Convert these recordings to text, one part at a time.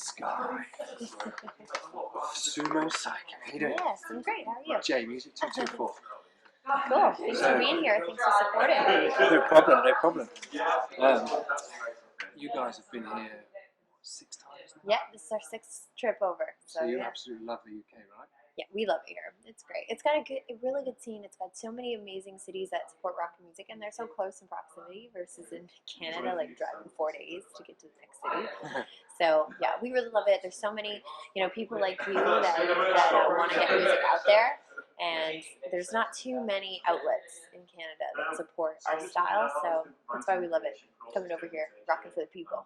Sky. SUMO CYCO. How you doing? Yes, I'm great. How are you? J Music 224. Cool. Thanks for being here. Thanks for supporting. No problem, no problem. You guys have been here 6 times now. Yeah, this is our 6th trip over. So you yeah. absolutely love the UK, right? Yeah, we love it here. It's great. It's got a really good scene. It's got so many amazing cities that support rock music, and they're so close in proximity versus in Canada, like driving 4 days to get to the next city. So yeah, we really love it. There's so many, people like you that want to get music out there, and there's not too many outlets in Canada that support our style. So that's why we love it. Coming over here, rocking for the people.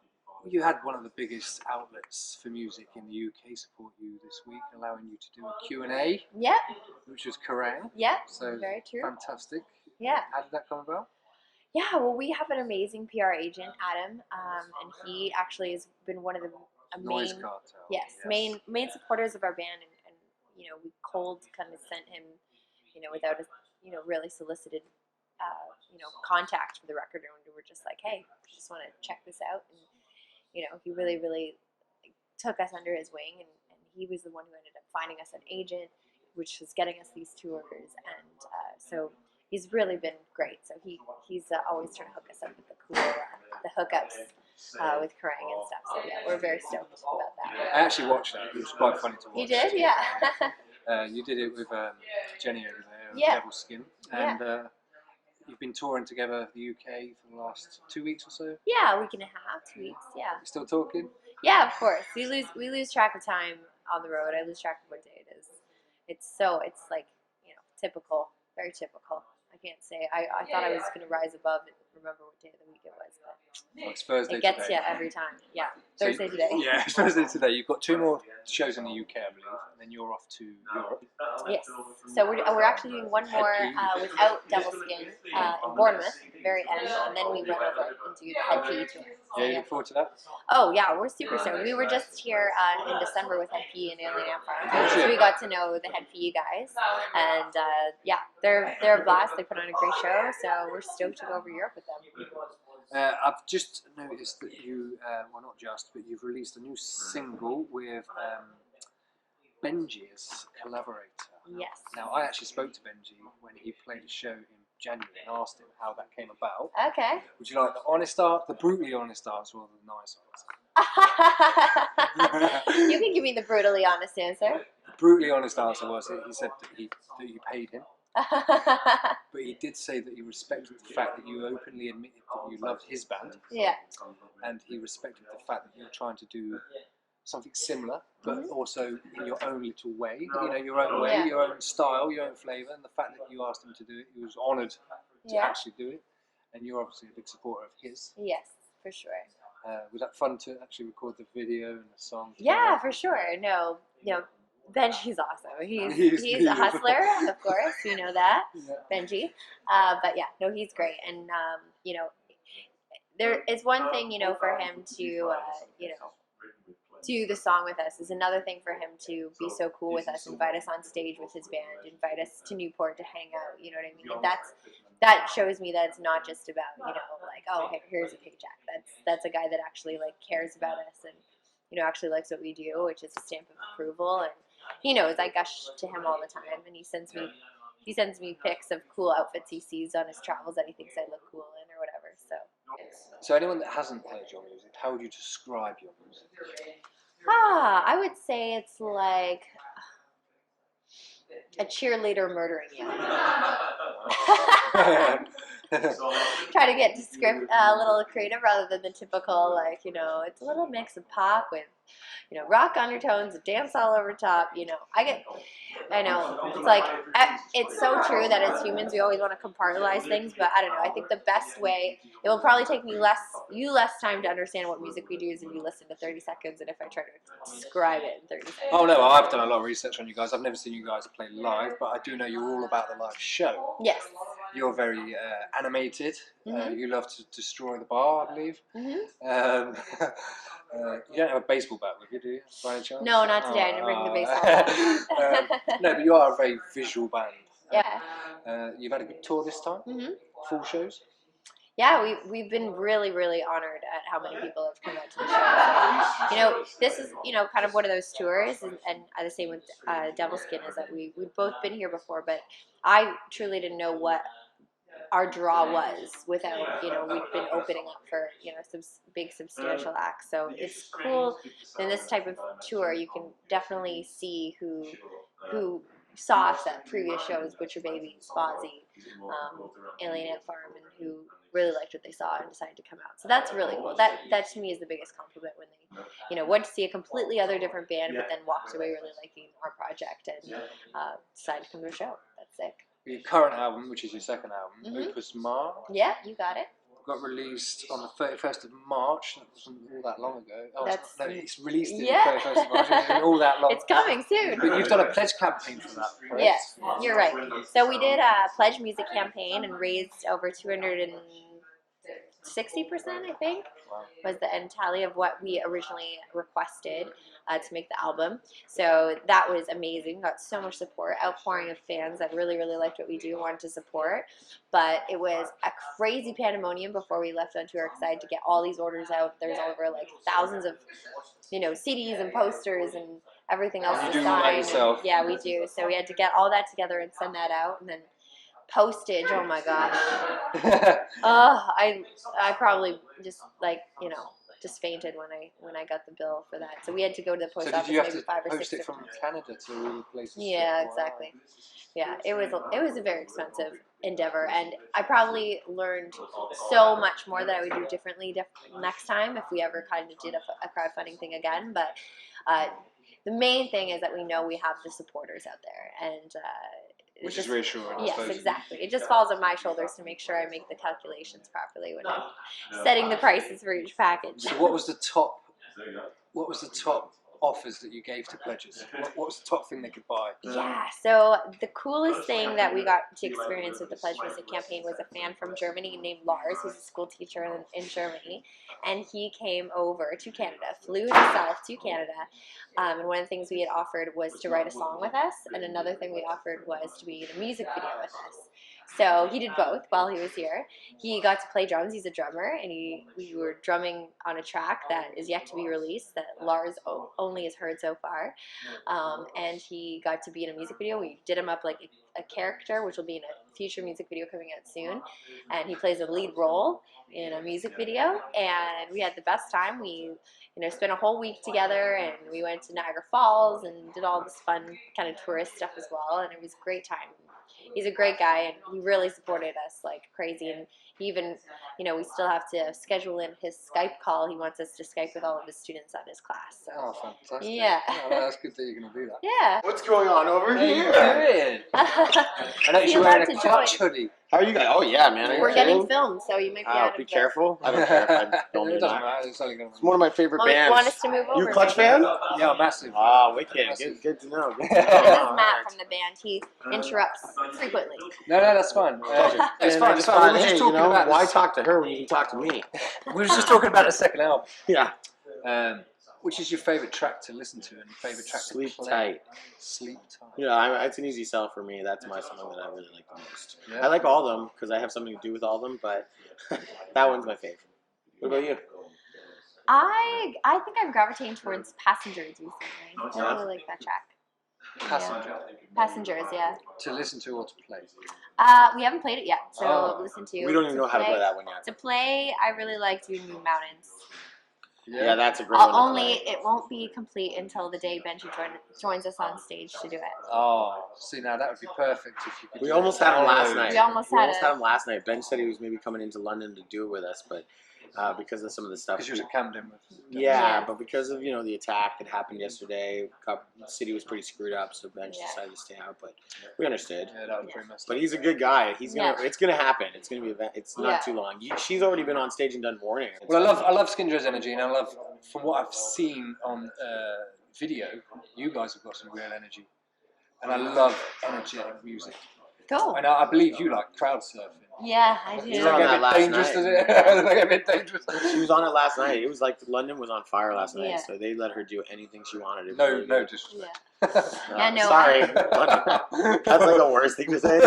You had one of the biggest outlets for music in the UK support you this week, allowing you to do a Q&A. Yep. Which was Kerrang. Yep. So very true. Fantastic. Yeah. How did that come about? Yeah, well, we have an amazing PR agent, Adam, and he actually has been one of the Noise Cartel. Yes, main supporters of our band, and we cold kind of sent him, without a really solicited, contact for the record, and we were just like, hey, we just want to check this out, and he really took us under his wing, and he was the one who ended up finding us an agent, which was getting us these tours, and so he's really been great. So he's always trying to hook us up with the cool, the hookups with Kerrang and stuff. So yeah, we're very stoked about that. I actually watched that. It was quite funny to watch. You did? Yeah. You did it with Jenny over there, yeah. Devil's Skin, and you've been touring together the UK for the last 2 weeks or so? Yeah, a week and a half, 2 weeks, yeah. You still talking? Yeah, of course. We lose track of time on the road. I lose track of what day it is. It's like, typical, very typical. I can't say. I thought I was going to rise above and remember what day of the week it was, but it's Thursday it gets today. you every time. Yeah, Thursday today. Yeah, it's Thursday today. You've got 2 more shows in the UK, I believe, and then you're off to Europe. Yes. So we're actually doing one more without Devil Skin in Bournemouth at the very end, and then we run over into the Head PE tour. Yeah, you look forward to that? Oh yeah, we're super stoked. We were just here in December with Head PE and Alien Amp, so we got to know the Head PE guys, and yeah, they're a blast. They put on a great show, so we're stoked to go over Europe with them. I've just noticed that you, well not just, but you've released a new single with Benji as collaborator. Yes. Now, I actually spoke to Benji when he played a show in January and asked him how that came about. Okay. Would you like the brutally honest answer, or the nice answer? You can give me the brutally honest answer. The brutally honest answer was that he said that you paid him. But he did say that he respected the fact that you openly admitted that you loved his band. Yeah. And he respected the fact that you were trying to do something similar, but also in your own little way, your own way, your own style, your own flavour, and the fact that you asked him to do it, he was honoured to actually do it, and you're obviously a big supporter of his. Yes, for sure. Was that fun to actually record the video and the song? Yeah, for sure. No, Benji's awesome. He's a hustler, of course. You know that, Benji. But yeah, no, he's great, and there is one thing for him to do the song with us, is another thing for him to be so cool with us, invite us on stage with his band, invite us to Newport to hang out, you know what I mean? And that shows me that it's not just about, like, oh, hey, here's a paycheck. That's a guy that actually, like, cares about us and, actually likes what we do, which is a stamp of approval. And he knows I gush to him all the time, and he sends me pics of cool outfits he sees on his travels that he thinks I look cool in or whatever. So anyone that hasn't heard your music, how would you describe your music? I would say it's like a cheerleader murdering you. Try to get a little creative rather than the typical, like, it's a little mix of pop with, rock undertones, dance all over top, I know, it's like, it's so true that as humans, we always want to compartmentalize things, but I don't know, I think the best way, it will probably take me less time to understand what music we do is if you listen to 30 seconds than if I try to describe it in 30 seconds. Oh no, I've done a lot of research on you guys. I've never seen you guys play live, but I do know you're all about the live show. Yes. You're very animated. You love to destroy the bar, I believe. You don't have a baseball bat with you, do you, by any chance? No, not today. I didn't bring the baseball bat. No, but you are a very visual band. Yeah. You've had a good tour this time? Full shows? Yeah, we've been really, really honored at how many people have come out to the show. You know, this is, you know, kind of one of those tours, and the same with Devilskin, is that we've both been here before, but I truly didn't know what our draw was without, you know, we've been opening up for, you know, some big substantial acts. So it's cool. In this type of tour, you can definitely see who saw us at previous shows, Butcher Babies, Fozzy, Alien Ant Farm, and who really liked what they saw and decided to come out. So that's really cool. That to me is the biggest compliment, when they, you know, went to see a completely other different band, but then walked away really liking our project and decided to come to a show. That's sick. Your current album, which is your second album, Opus Mar, Yeah, you got it. got released on the 31st of March. That wasn't all that long ago. Oh, That's- it's released in Yeah. the 31st of March. It wasn't all that long. It's coming soon. But you've done a pledge campaign for that, right? Yes, you're right. So we did a pledge music campaign and raised over 260%, I think, Wow. was the end tally of what we originally requested to make the album. So that was amazing. Got so much support, outpouring of fans that really, really liked what we do and wanted to support. But it was a crazy pandemonium before we left on tour, excited to get all these orders out. There's over like thousands of, you know, CDs and posters and everything else You to do all that sign. yourself? Yeah, we do. So we had to get all that together and send that out, and then postage. Oh my gosh. I probably just, like, you know, just fainted when I got the bill for that. So we had to go to the post So did office you have maybe to 5 or 6 post it from times. Canada to all the places? Yeah, Wow. exactly. Yeah, it was a very expensive endeavor, and I probably learned so much more that I would do differently next time if we ever kind of did a crowdfunding thing again. But the main thing is that we know we have the supporters out there, and Which is reassuring, I Yes, suppose. exactly. It just falls on my shoulders to make sure I make the calculations properly when I'm setting the prices for each package. So what was the top offers that you gave to pledges? What was the top thing they could buy? Yeah, so the coolest thing that we got to experience with the Pledge Music campaign was a fan from Germany named Lars, who's a school teacher in Germany, and he came over to Canada, flew himself to Canada, and one of the things we had offered was to write a song with us, and another thing we offered was to be in a music video with us. So he did both while he was here. He got to play drums. He's a drummer, and we were drumming on a track that is yet to be released that Lars only has heard so far. And he got to be in a music video. We did him up like a character, which will be in a future music video coming out soon. And he plays a lead role in a music video. And we had the best time. We spent a whole week together, and we went to Niagara Falls and did all this fun kind of tourist stuff as well. And it was a great time. He's a great guy, and he really supported us like crazy. And he even, we still have to schedule in his Skype call. He wants us to Skype with all of his students on his class. So. Oh, fantastic. Yeah. Oh, that's good that you're going to do that. Yeah. What's going on over here? I know you're wearing a clutch hoodie. How are you guys? Oh yeah, man. Are you We're getting kidding? filmed, so you might be out of Be the- careful. I don't care if I don't It do doesn't that. matter. It's only going It's one of my favorite bands. Want us to move over? You Clutch fan? Yeah, massive. Ah, wicked. Massive. Good to know. Good to know. This is All Matt right. from the band. He interrupts frequently. No, that's fine. It's And fine. I It's just fine. thought, We were hey, just talking about why this- talk to her when you can talk to me? We were just talking about the second album. Yeah. Which is your favourite track to listen to and your favourite track Sleep to play? tight. Sleep tight. Yeah, it's an easy sell for me. That's my song that I really like the most. Yeah. I like all of them because I have something to do with all of them, but that one's my favorite. What about you? I think I'm gravitating towards Passengers recently. I really like that track. Passenger. Passengers, yeah. To listen to or to play? We haven't played it yet, so Oh. listen to. We don't even know how to play that one yet. To play, I really like doing New Mountains. Yeah, that's a great one. to Only play. it won't be complete until the day Benji joins us on stage to do it. Oh, see, now that would be perfect if you could. We do almost it. had him last night. We almost had him last night. Ben said he was maybe coming into London to do it with us, but because of some of the stuff. Because you was at Camden with. Yeah, but because of the attack that happened yesterday, the city was pretty screwed up, so Ben decided to stay out. But we understood. Yeah, that was pretty messed up. But he's a good guy. He's gonna. Yeah. It's gonna happen. It's gonna be. It's not too long. She's already been on stage and done Warning. Well, I love Skinner's energy, and I love, from what I've seen on video, you guys have got some real energy, and I love energetic music. Cool. And I believe you like crowd surfing. Yeah, I do. You Does were that on get a that bit last dangerous? night. Does it? Does that get a bit dangerous? She was on it last night. It was like London was on fire last night, Yeah. so they let her do anything she wanted. It was No, really no, good. just. Yeah. Yeah, no, Sorry. That's like the worst thing to say.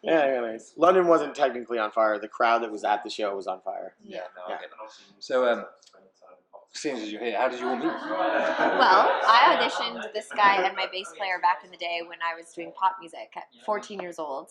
Yeah, nice. London wasn't technically on fire. The crowd that was at the show was on fire. Yeah, no, I Yeah. get it. So, seeing as you're here, how did you all meet? Well, I auditioned this guy and my bass player back in the day when I was doing pop music at 14 years old,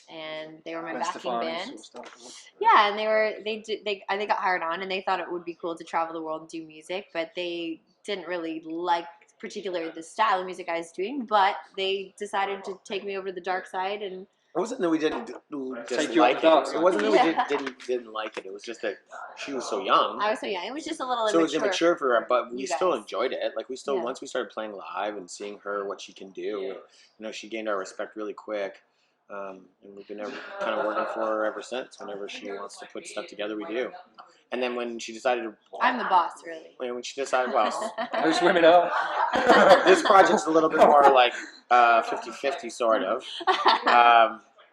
and they were my backing band. Sort of stuff. Yeah, and they got hired on, and they thought it would be cool to travel the world and do music, but they didn't really like particularly the style of music I was doing. But they decided to take me over to the dark side, and It wasn't that we didn't Take you dislike up the dark it. side. It wasn't that we Yeah. didn't like it. It was just that she was so young. I was so young. It was just a little So it was immature. immature for her, but we you still guys. enjoyed it. Like we still, Yeah. once we started playing live and seeing her what she can do, you know, she gained our respect really quick. And we've been kind of working for her ever since. Whenever she wants to put stuff together, we do. And then when she decided to, I'm the boss, really. when she decided, well, Most women are. this project's a little bit more like 50-50 sort of.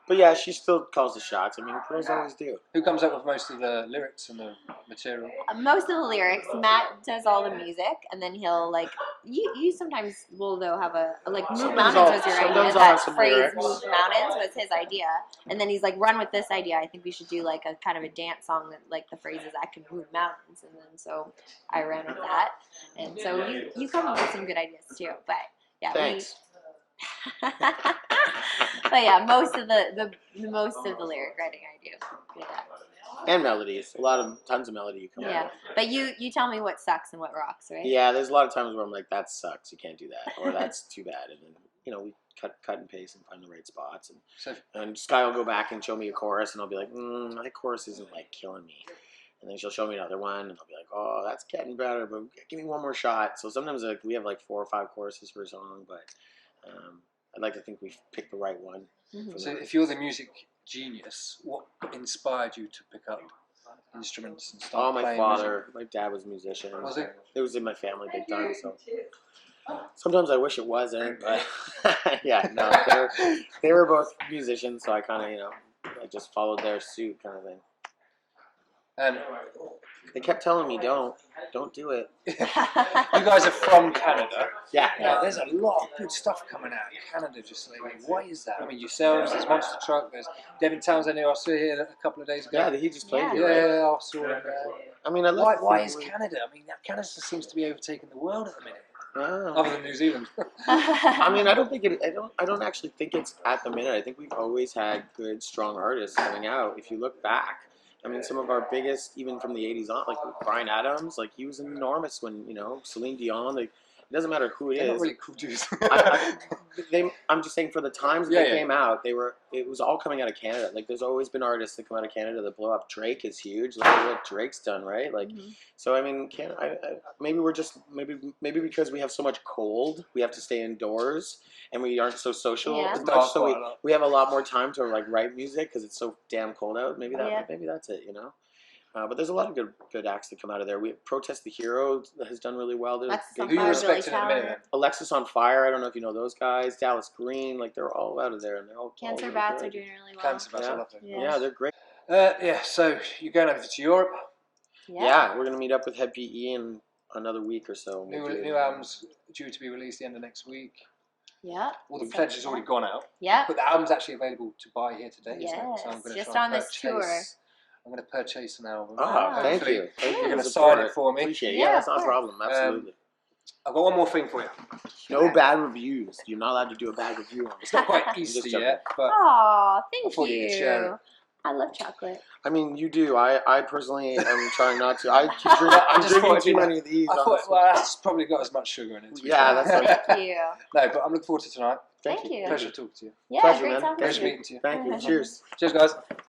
But yeah, she still calls the shots. I mean, girls always do. Who comes up with most of the lyrics and the material? Most of the lyrics, Matt does all the music, and then he'll like you sometimes will though have a like Move Sometimes Mountains I'll- was your sometimes idea. I'll That have some phrase lyrics. Move Mountains was his idea, and then he's like, run with this idea. I think we should do like a kind of a dance song that like the phrase is I can move mountains, and then so I ran with that, and so you come up with some good ideas too. But yeah, Thanks. but yeah, most of the lyric writing I do. Yeah. And melodies. Tons of melody you come up Yeah, with. but you tell me what sucks and what rocks, right? Yeah, there's a lot of times where I'm like, that sucks, you can't do that, or that's too bad, and then we cut and paste and find the right spots, So, and Sky will go back and show me a chorus, and I'll be like, that chorus isn't like killing me, and then she'll show me another one, and I'll be like, oh, that's getting better, but give me one more shot. So sometimes like we have like 4 or 5 choruses for a song, but I'd like to think we've picked the right one. Mhm. so if you're the music genius, what inspired you to pick up instruments and start Oh, my playing father, my dad was a musician. Was it? It was in my family big time, so sometimes I wish it wasn't, but yeah, no, they were both musicians, so I kind of, I just followed their suit kind of thing. And They kept telling me, don't do it. you guys are from Canada. Yeah. Now, there's a lot of good stuff coming out of Canada just lately. Why is that? I mean, yourselves, there's Monster Truck, there's Devin Townsend, who I saw here a couple of days ago. Yeah, he just played Yeah. here, right? Yeah, I saw him. I mean, I love Why is Canada? I mean, Canada seems to be overtaking the world at the minute, Oh. other than New Zealand. I mean, I don't actually think it's at the minute. I think we've always had good, strong artists coming out. If you look back, I mean, some of our biggest, even from the 80s on, like Bryan Adams, like he was enormous when, Celine Dion, like it doesn't matter who it They're not is. really cool dudes. I'm just saying for the times that they came out, it was all coming out of Canada. Like there's always been artists that come out of Canada that blow up. Drake is huge. Look at what Drake's done, right? Like, so I mean, maybe we're just maybe because we have so much cold, we have to stay indoors and we aren't so social Yeah. as much. So we have a lot more time to like write music because it's so damn cold out. Maybe that's it, But there's a lot of good acts that come out of there. We Protest the Hero has done really well. That's Who you respecting at the minute then? Alexis on Fire. I don't know if you know those guys. Dallas Green. Like they're all out of there, and they're all Cancer really Bats good. are doing really well. Cancer Bats, I Yeah. love them. Yeah, they're great. So you're going over to Europe. Yeah, we're gonna meet up with Head PE in another week or so. New album's due to be released the end of next week. Yeah. Well, the pledge has already gone out. Yeah. But the album's actually available to buy here today. Yes, Isn't it? So I'm going to just try on and this tour. I'm going to purchase an album. Oh, thank Hopefully you. Thank you You're for going to the sign support. it for me. Appreciate it. Yeah, Yeah, that's of not a course. problem. Absolutely. I've got one more thing for you. No bad reviews. You're not allowed to do a bad review on It's this. not quite I'm just Easter joking. yet, but Aw, I thank thought you could share you. it. I love chocolate. I mean, you do. I personally am trying not to. I'm I just drinking thought too it'd be many of these. I thought, honestly. well, that's probably got as much sugar in it. to be Yeah, fair. that's Thank you. No, but I'm looking forward to tonight. Thank you. Pleasure talking to you. Yeah, Pleasure, great man. talking Pleasure to you. meeting to you. Thank you. Cheers. Cheers, guys.